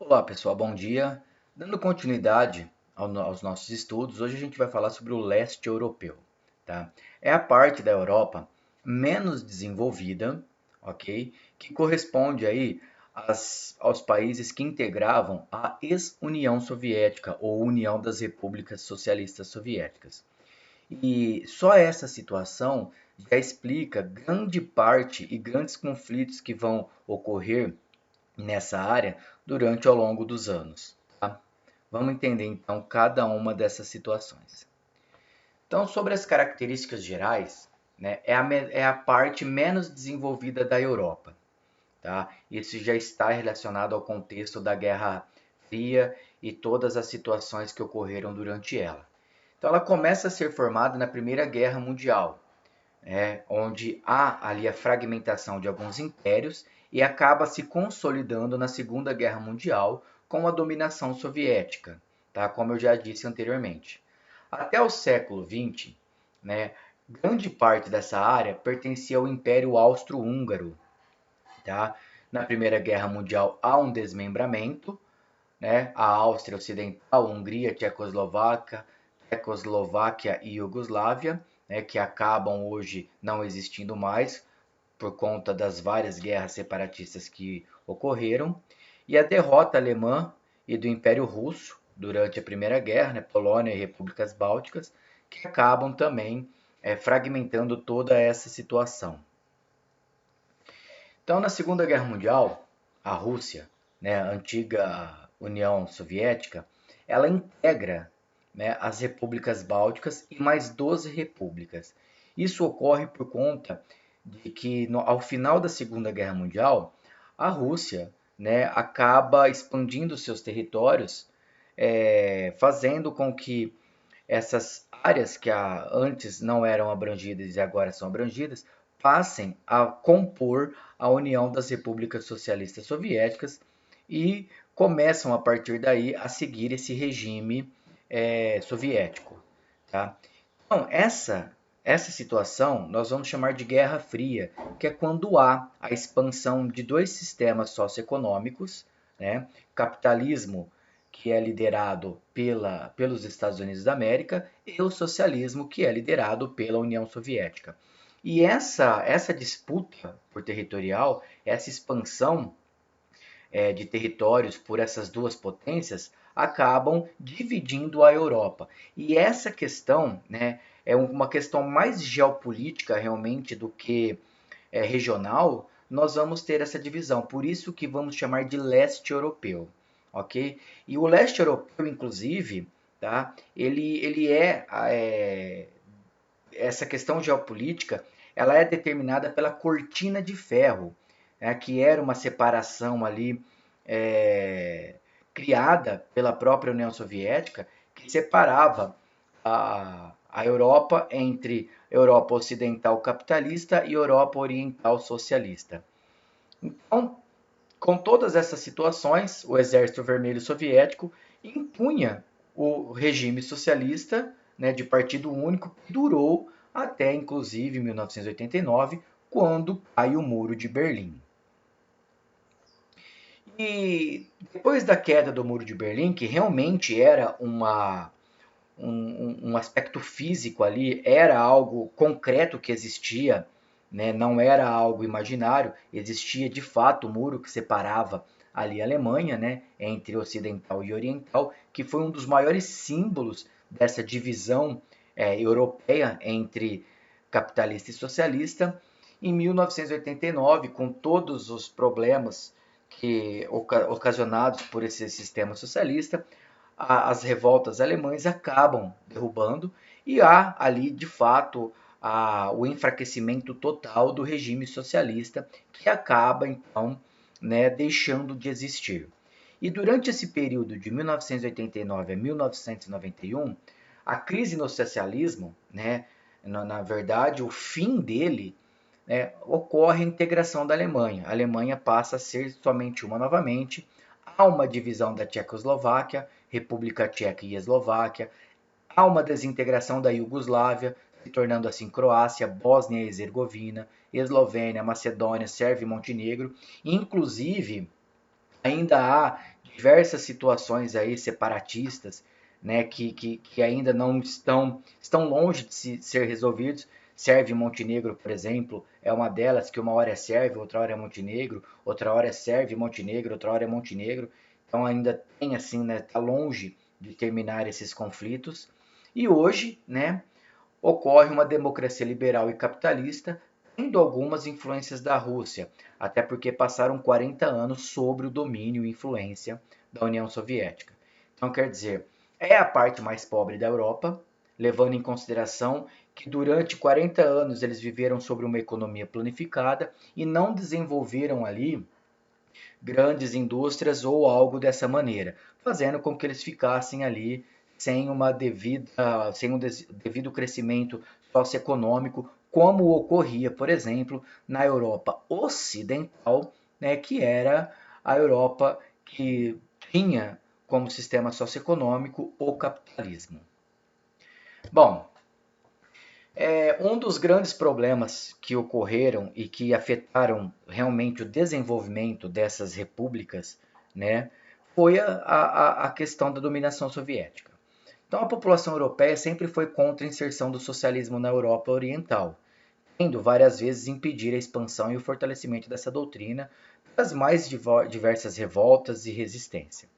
Olá pessoal, bom dia. Dando continuidade aos nossos estudos, hoje a gente vai falar sobre o leste europeu, tá? É a parte da Europa menos desenvolvida, ok? Que corresponde aí aos países que integravam a ex-União Soviética ou União das Repúblicas Socialistas Soviéticas. E só essa situação já explica grande parte e grandes conflitos que vão ocorrer nessa área durante ao longo dos anos. Tá? Vamos entender então cada uma dessas situações. Então, sobre as características gerais, né, é a parte menos desenvolvida da Europa. Tá? Isso já está relacionado ao contexto da Guerra Fria e todas as situações que ocorreram durante ela. Então, ela começa a ser formada na Primeira Guerra Mundial, onde há ali a fragmentação de alguns impérios e acaba se consolidando na Segunda Guerra Mundial com a dominação soviética, tá? Como eu já disse anteriormente. Até o século XX, né, grande parte dessa área pertencia ao Império Austro-Húngaro. Tá? Na Primeira Guerra Mundial há um desmembramento, né? A Áustria Ocidental, Hungria, Tchecoslováquia e Iugoslávia, né, que acabam hoje não existindo mais por conta das várias guerras separatistas que ocorreram, e a derrota alemã e do Império Russo durante a Primeira Guerra, né, Polônia e Repúblicas Bálticas, que acabam também fragmentando toda essa situação. Então, na Segunda Guerra Mundial, a Rússia, né, a antiga União Soviética, ela integra, né, as repúblicas bálticas e mais 12 repúblicas. Isso ocorre por conta de que, ao final da Segunda Guerra Mundial, a Rússia, né, acaba expandindo seus territórios, fazendo com que essas áreas que antes não eram abrangidas e agora são abrangidas passem a compor a União das Repúblicas Socialistas Soviéticas e começam a partir daí a seguir esse regime soviético. Tá? Então, essa situação nós vamos chamar de Guerra Fria, que é quando há a expansão de dois sistemas socioeconômicos, né? Capitalismo, que é liderado pelos Estados Unidos da América, e o socialismo, que é liderado pela União Soviética. E essa disputa por territorial, essa expansão de territórios por essas duas potências, acabam dividindo a Europa. E essa questão, né, é uma questão mais geopolítica realmente do que regional, nós vamos ter essa divisão. Por isso que vamos chamar de leste europeu, ok? E o leste europeu, inclusive, tá? Ele é essa questão geopolítica, ela é determinada pela cortina de ferro, né, que era uma separação ali é, criada pela própria União Soviética, que separava a Europa entre Europa Ocidental capitalista e Europa Oriental socialista. Então, com todas essas situações, o Exército Vermelho Soviético impunha o regime socialista, né, de partido único, que durou até inclusive 1989, quando cai o Muro de Berlim. E depois da queda do Muro de Berlim, que realmente era um aspecto físico ali, era algo concreto que existia, né? Não era algo imaginário, existia de fato o muro que separava ali a Alemanha, né? Entre ocidental e oriental, que foi um dos maiores símbolos dessa divisão europeia entre capitalista e socialista. Em 1989, com todos os problemas que ocasionados por esse sistema socialista, as revoltas alemãs acabam derrubando e há ali de fato o enfraquecimento total do regime socialista que acaba então, né, deixando de existir. E durante esse período de 1989 a 1991, a crise no socialismo, né, na verdade o fim dele, né, ocorre a integração da Alemanha. A Alemanha passa a ser somente uma novamente. Há uma divisão da Tchecoslováquia, República Tcheca e Eslováquia. Há uma desintegração da Iugoslávia, se tornando assim Croácia, Bósnia e Herzegovina, Eslovênia, Macedônia, Sérvia e Montenegro. Inclusive, ainda há diversas situações aí separatistas, né, que ainda não estão longe de ser resolvidos. Sérvia e Montenegro, por exemplo, é uma delas, que uma hora é Sérvia, outra hora é Montenegro, outra hora é Sérvia e Montenegro, outra hora é Montenegro. Então ainda tem assim, né, tá longe de terminar esses conflitos. E hoje, né, ocorre uma democracia liberal e capitalista, tendo algumas influências da Rússia, até porque passaram 40 anos sob o domínio e influência da União Soviética. Então, quer dizer, é a parte mais pobre da Europa, levando em consideração que durante 40 anos eles viveram sobre uma economia planificada e não desenvolveram ali grandes indústrias ou algo dessa maneira, fazendo com que eles ficassem ali sem um devido crescimento socioeconômico, como ocorria, por exemplo, na Europa Ocidental, né, que era a Europa que tinha como sistema socioeconômico o capitalismo. Bom, um dos grandes problemas que ocorreram e que afetaram realmente o desenvolvimento dessas repúblicas, né, foi a questão da dominação soviética. Então, a população europeia sempre foi contra a inserção do socialismo na Europa Oriental, tendo várias vezes impedir a expansão e o fortalecimento dessa doutrina das mais diversas revoltas e resistência.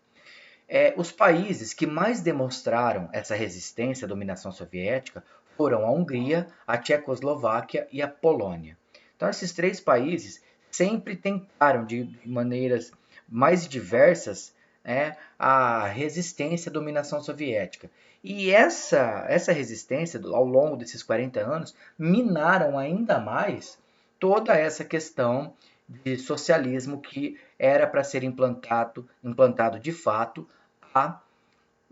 Os países que mais demonstraram essa resistência à dominação soviética foram a Hungria, a Tchecoslováquia e a Polônia. Então, esses três países sempre tentaram, de maneiras mais diversas, a resistência à dominação soviética. E essa resistência, ao longo desses 40 anos, minaram ainda mais toda essa questão de socialismo que era para ser implantado de fato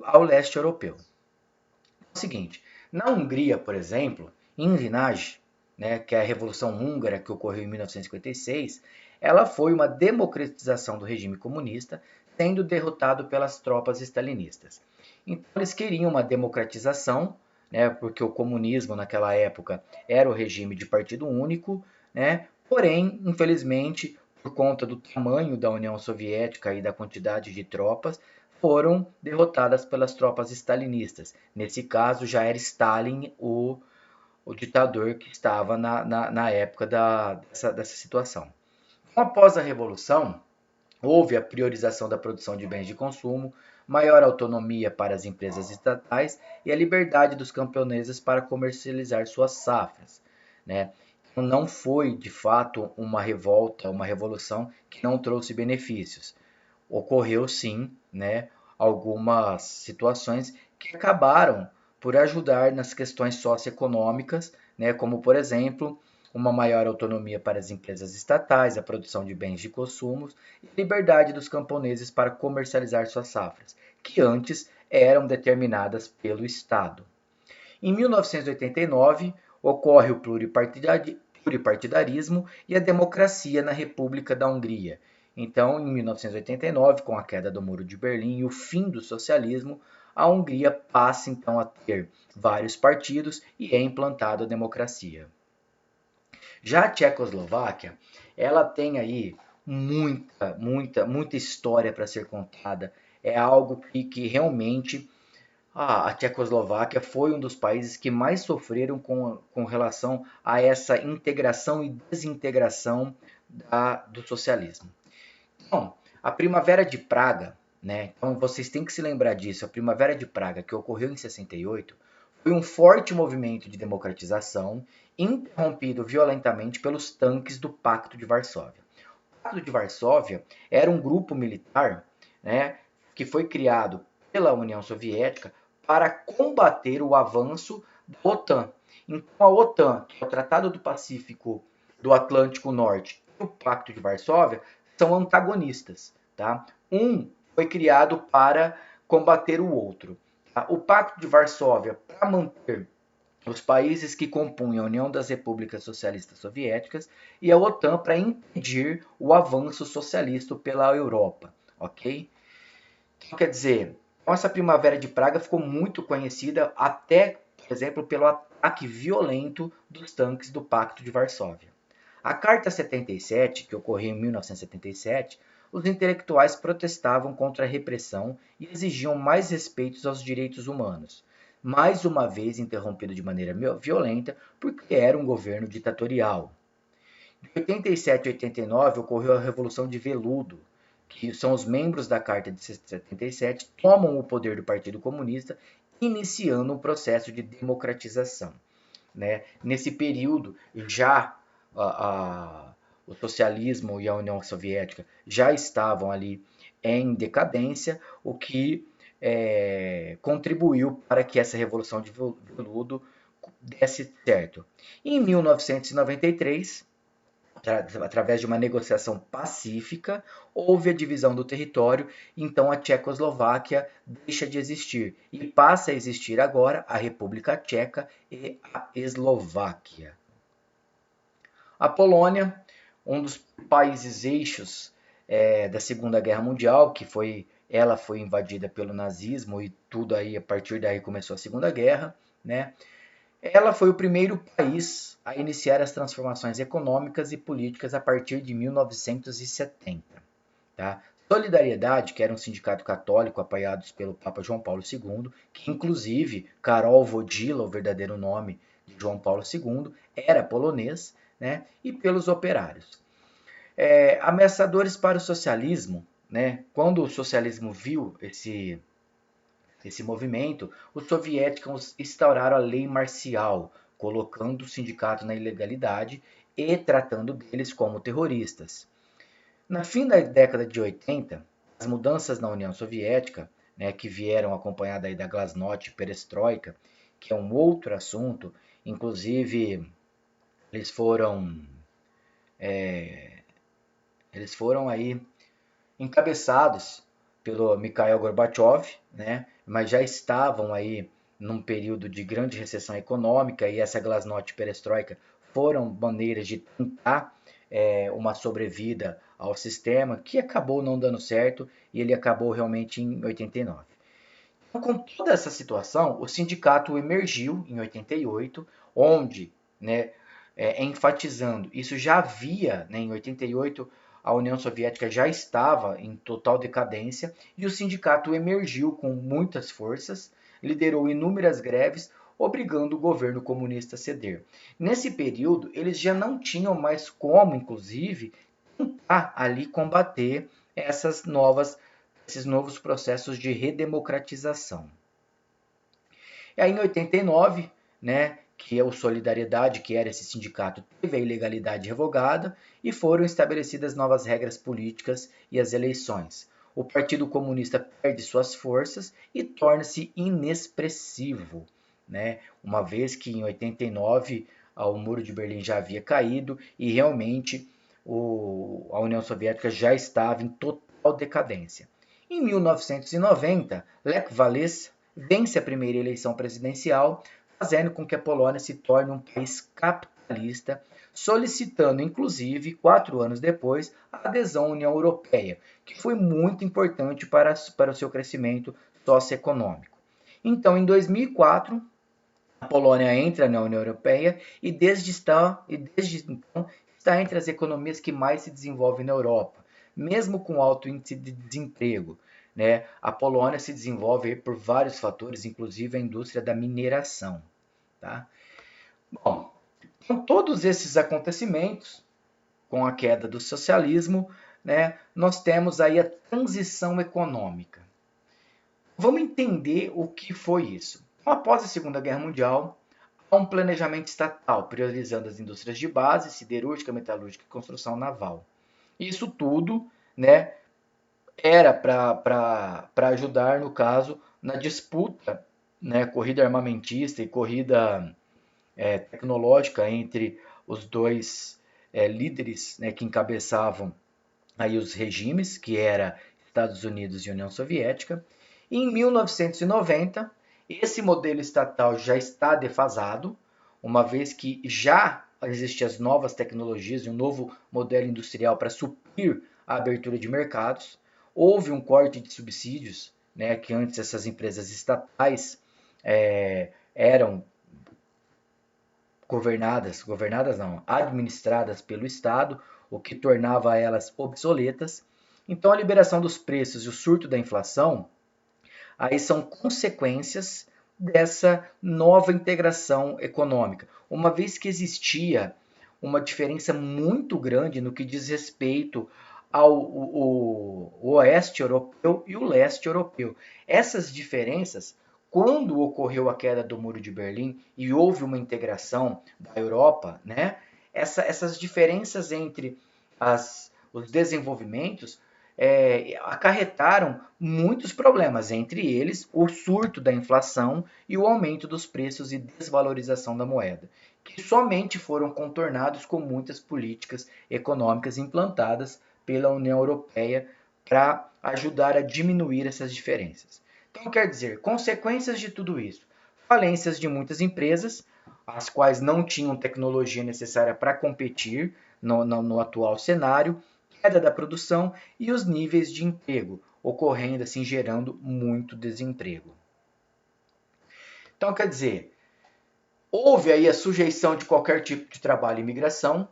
ao leste europeu. É o seguinte, na Hungria, por exemplo, em Vinage, né, que é a Revolução Húngara que ocorreu em 1956, ela foi uma democratização do regime comunista, sendo derrotado pelas tropas stalinistas. Então eles queriam uma democratização, né, porque o comunismo naquela época era o regime de partido único, né, porém, infelizmente, por conta do tamanho da União Soviética e da quantidade de tropas, foram derrotadas pelas tropas stalinistas. Nesse caso, já era Stalin o ditador que estava na época dessa situação. Então, após a Revolução, houve a priorização da produção de bens de consumo, maior autonomia para as empresas estatais e a liberdade dos camponeses para comercializar suas safras, né? Então, não foi, de fato, uma revolta, uma revolução que não trouxe benefícios. Ocorreu sim, né, algumas situações que acabaram por ajudar nas questões socioeconômicas, né, como por exemplo, uma maior autonomia para as empresas estatais, a produção de bens de consumo e liberdade dos camponeses para comercializar suas safras, que antes eram determinadas pelo Estado. Em 1989, ocorre o pluripartidarismo e a democracia na República da Hungria. Então, em 1989, com a queda do Muro de Berlim e o fim do socialismo, a Hungria passa então a ter vários partidos e é implantada a democracia. Já a Tchecoslováquia, ela tem aí muita história para ser contada. É algo que realmente a Tchecoslováquia foi um dos países que mais sofreram com relação a essa integração e desintegração do socialismo. Então, a Primavera de Praga, né? Então vocês têm que se lembrar disso. A Primavera de Praga, que ocorreu em 68, foi um forte movimento de democratização, interrompido violentamente pelos tanques do Pacto de Varsóvia. O Pacto de Varsóvia era um grupo militar, né, que foi criado pela União Soviética para combater o avanço da OTAN. Então, a OTAN, que é o Tratado do Pacífico do Atlântico Norte, e o Pacto de Varsóvia são antagonistas. Tá? Um foi criado para combater o outro. Tá? O Pacto de Varsóvia, para manter os países que compunham a União das Repúblicas Socialistas Soviéticas, e a OTAN para impedir o avanço socialista pela Europa. Ok? Então, quer dizer, essa Primavera de Praga ficou muito conhecida até, por exemplo, pelo ataque violento dos tanques do Pacto de Varsóvia. A Carta 77, que ocorreu em 1977, os intelectuais protestavam contra a repressão e exigiam mais respeito aos direitos humanos, mais uma vez interrompido de maneira violenta porque era um governo ditatorial. De 87 a 89 ocorreu a Revolução de Veludo, que são os membros da Carta de 77, tomam o poder do Partido Comunista, iniciando um processo de democratização. Né? Nesse período, já o socialismo e a União Soviética já estavam ali em decadência, o que contribuiu para que essa Revolução de Veludo desse certo. Em 1993, através de uma negociação pacífica, houve a divisão do território, então a Tchecoslováquia deixa de existir e passa a existir agora a República Tcheca e a Eslováquia. A Polônia, um dos países eixos da Segunda Guerra Mundial, ela foi invadida pelo nazismo e tudo aí, a partir daí começou a Segunda Guerra, né? Ela foi o primeiro país a iniciar as transformações econômicas e políticas a partir de 1970. Tá? Solidariedade, que era um sindicato católico apoiado pelo Papa João Paulo II, que inclusive Karol Wojtyła, o verdadeiro nome de João Paulo II, era polonês, né? E pelos operários. Ameaçadores para o socialismo, né? Quando o socialismo viu esse movimento, os soviéticos instauraram a lei marcial, colocando o sindicato na ilegalidade e tratando deles como terroristas. No fim da década de 80, as mudanças na União Soviética, né, que vieram acompanhadas da Glasnost e Perestroika, que é um outro assunto, inclusive eles foram aí encabeçados pelo Mikhail Gorbachev, né? Mas já estavam aí num período de grande recessão econômica e essa Glasnost e Perestroika foram maneiras de tentar uma sobrevida ao sistema que acabou não dando certo e ele acabou realmente em 89. Então, com toda essa situação, o sindicato emergiu em 88, onde, né, enfatizando, isso já havia, né, em 88, a União Soviética já estava em total decadência e o sindicato emergiu com muitas forças, liderou inúmeras greves, obrigando o governo comunista a ceder. Nesse período, eles já não tinham mais como, inclusive, tentar ali combater esses novos processos de redemocratização. E aí, em 89, né, que é o Solidariedade, que era esse sindicato, teve a ilegalidade revogada e foram estabelecidas novas regras políticas e as eleições. O Partido Comunista perde suas forças e torna-se inexpressivo, né? Uma vez que em 89 o Muro de Berlim já havia caído e realmente a União Soviética já estava em total decadência. Em 1990, Lech Walesa vence a primeira eleição presidencial, fazendo com que a Polônia se torne um país capitalista, solicitando, inclusive, 4 anos depois, a adesão à União Europeia, que foi muito importante para o seu crescimento socioeconômico. Então, em 2004, a Polônia entra na União Europeia e desde então está entre as economias que mais se desenvolvem na Europa, mesmo com alto índice de desemprego. Né? A Polônia se desenvolve por vários fatores, inclusive a indústria da mineração. Tá? Bom, com todos esses acontecimentos, com a queda do socialismo, né, nós temos aí a transição econômica. Vamos entender o que foi isso. Após a Segunda Guerra Mundial, há um planejamento estatal priorizando as indústrias de base, siderúrgica, metalúrgica e construção naval. Isso tudo, né, era para ajudar, no caso, na disputa, né, corrida armamentista e corrida tecnológica entre os dois líderes, né, que encabeçavam aí os regimes, que era Estados Unidos e União Soviética. E em 1990, esse modelo estatal já está defasado, uma vez que já existem as novas tecnologias e um novo modelo industrial para suprir a abertura de mercados. Houve um corte de subsídios, né, que antes essas empresas estatais eram administradas pelo Estado, o que tornava elas obsoletas. Então, a liberação dos preços e o surto da inflação aí são consequências dessa nova integração econômica, uma vez que existia uma diferença muito grande no que diz respeito ao oeste europeu e o leste europeu. Essas diferenças, quando ocorreu a queda do Muro de Berlim e houve uma integração da Europa, né, essas diferenças entre os desenvolvimentos acarretaram muitos problemas, entre eles o surto da inflação e o aumento dos preços e desvalorização da moeda, que somente foram contornados com muitas políticas econômicas implantadas pela União Europeia para ajudar a diminuir essas diferenças. Então, quer dizer, consequências de tudo isso: falências de muitas empresas, as quais não tinham tecnologia necessária para competir no atual cenário, queda da produção e os níveis de emprego, ocorrendo assim, gerando muito desemprego. Então, quer dizer, houve aí a sujeição de qualquer tipo de trabalho e migração,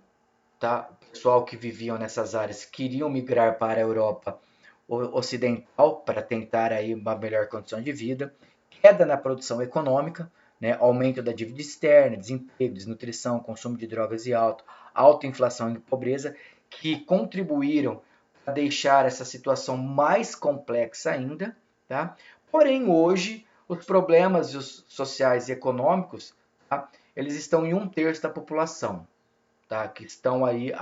tá? O pessoal que viviam nessas áreas queriam migrar para a Europa ocidental para tentar aí uma melhor condição de vida, queda na produção econômica, né? Aumento da dívida externa, desemprego, desnutrição, consumo de drogas e alta inflação e pobreza, que contribuíram para deixar essa situação mais complexa ainda, tá? Porém, hoje, os problemas sociais e econômicos, tá? Eles estão em 1/3 da população, tá? Que estão aí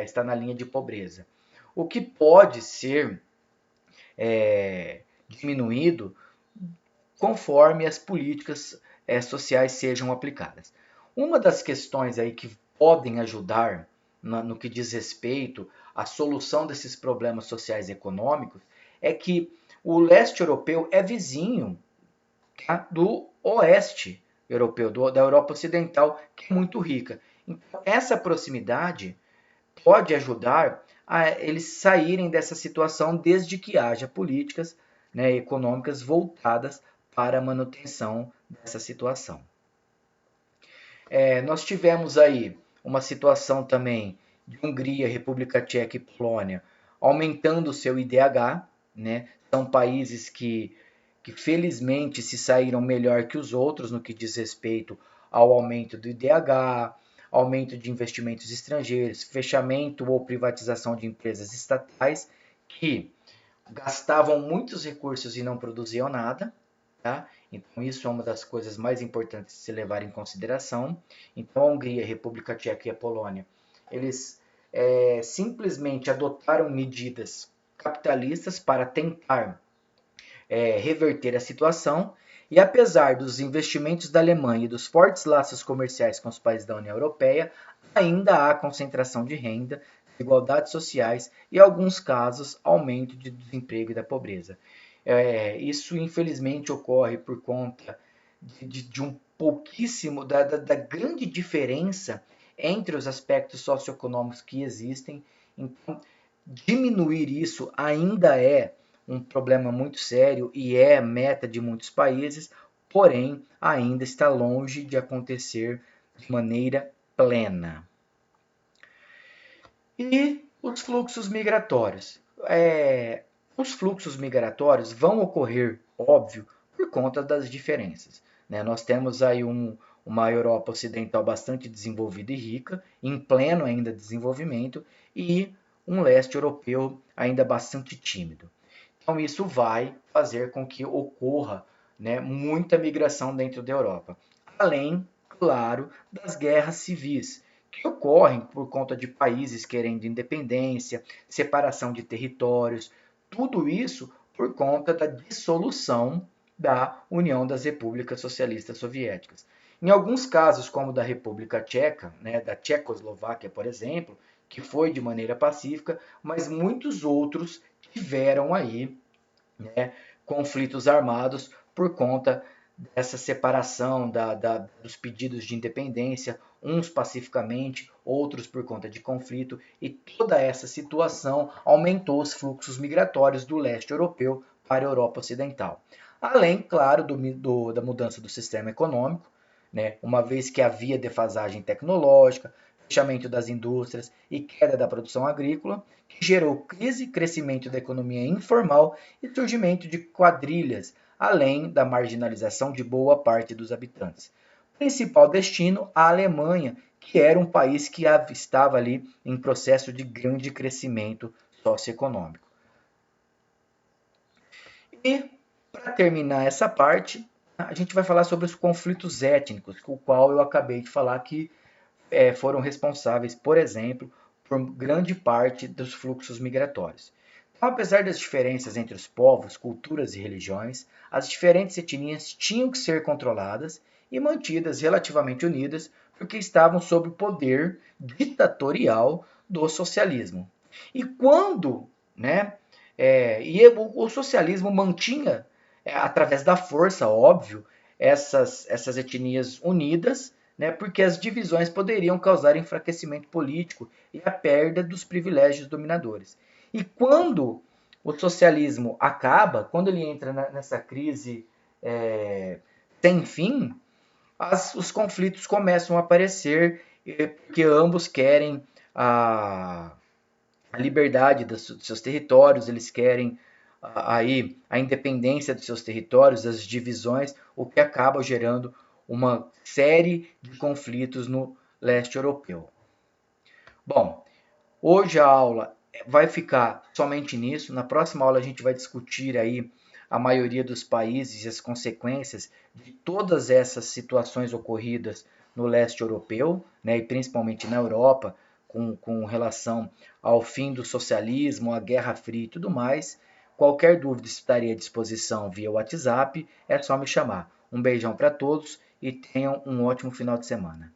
está na linha de pobreza. O que pode ser diminuído conforme as políticas sociais sejam aplicadas. Uma das questões aí que podem ajudar no que diz respeito à solução desses problemas sociais e econômicos é que o leste europeu é vizinho, tá, do oeste europeu, da Europa Ocidental, que é muito rica. Então, essa proximidade pode ajudar a eles saírem dessa situação desde que haja políticas, né, econômicas voltadas para a manutenção dessa situação. Nós tivemos aí uma situação também de Hungria, República Tcheca e Polônia aumentando o seu IDH, né? São países que felizmente se saíram melhor que os outros no que diz respeito ao aumento do IDH, aumento de investimentos estrangeiros, fechamento ou privatização de empresas estatais que gastavam muitos recursos e não produziam nada, tá? Então isso é uma das coisas mais importantes de se levar em consideração. Então a Hungria, a República Tcheca e a Polônia, eles simplesmente adotaram medidas capitalistas para tentar reverter a situação, e apesar dos investimentos da Alemanha e dos fortes laços comerciais com os países da União Europeia, ainda há concentração de renda, desigualdades sociais e, em alguns casos, aumento de desemprego e da pobreza. Isso, infelizmente, ocorre por conta de um pouquíssimo, da grande diferença entre os aspectos socioeconômicos que existem. Então, diminuir isso ainda é um problema muito sério e é meta de muitos países, porém ainda está longe de acontecer de maneira plena. E os fluxos migratórios? Os fluxos migratórios vão ocorrer, óbvio, por conta das diferenças, né? Nós temos aí uma Europa Ocidental bastante desenvolvida e rica, em pleno ainda desenvolvimento, e um leste europeu ainda bastante tímido. Então isso vai fazer com que ocorra, né, muita migração dentro da Europa. Além, claro, das guerras civis, que ocorrem por conta de países querendo independência, separação de territórios, tudo isso por conta da dissolução da União das Repúblicas Socialistas Soviéticas. Em alguns casos, como da República Tcheca, né, da Tchecoslováquia, por exemplo, que foi de maneira pacífica, mas muitos outros tiveram aí, né, conflitos armados por conta dessa separação dos pedidos de independência, uns pacificamente, outros por conta de conflito, e toda essa situação aumentou os fluxos migratórios do leste europeu para a Europa Ocidental. Além, claro, da mudança do sistema econômico, né, uma vez que havia defasagem tecnológica, fechamento das indústrias e queda da produção agrícola, que gerou crise, crescimento da economia informal e surgimento de quadrilhas, além da marginalização de boa parte dos habitantes. Principal destino, a Alemanha, que era um país que estava ali em processo de grande crescimento socioeconômico. E, para terminar essa parte, a gente vai falar sobre os conflitos étnicos, com o qual eu acabei de falar que foram responsáveis, por exemplo, por grande parte dos fluxos migratórios. Então, apesar das diferenças entre os povos, culturas e religiões, as diferentes etnias tinham que ser controladas e mantidas relativamente unidas porque estavam sob o poder ditatorial do socialismo. E quando, né, o socialismo mantinha, através da força, óbvio, essas etnias unidas, né, porque as divisões poderiam causar enfraquecimento político e a perda dos privilégios dominadores. E quando o socialismo acaba, quando ele entra nessa crise sem fim, os conflitos começam a aparecer, porque ambos querem a liberdade dos seus territórios, eles querem aí a independência dos seus territórios, as divisões, o que acaba gerando uma série de conflitos no leste europeu. Bom, hoje a aula vai ficar somente nisso. Na próxima aula a gente vai discutir aí a maioria dos países e as consequências de todas essas situações ocorridas no leste europeu, né, e principalmente na Europa, com relação ao fim do socialismo, à Guerra Fria e tudo mais. Qualquer dúvida estarei à disposição via WhatsApp, é só me chamar. Um beijão para todos e tenham um ótimo final de semana.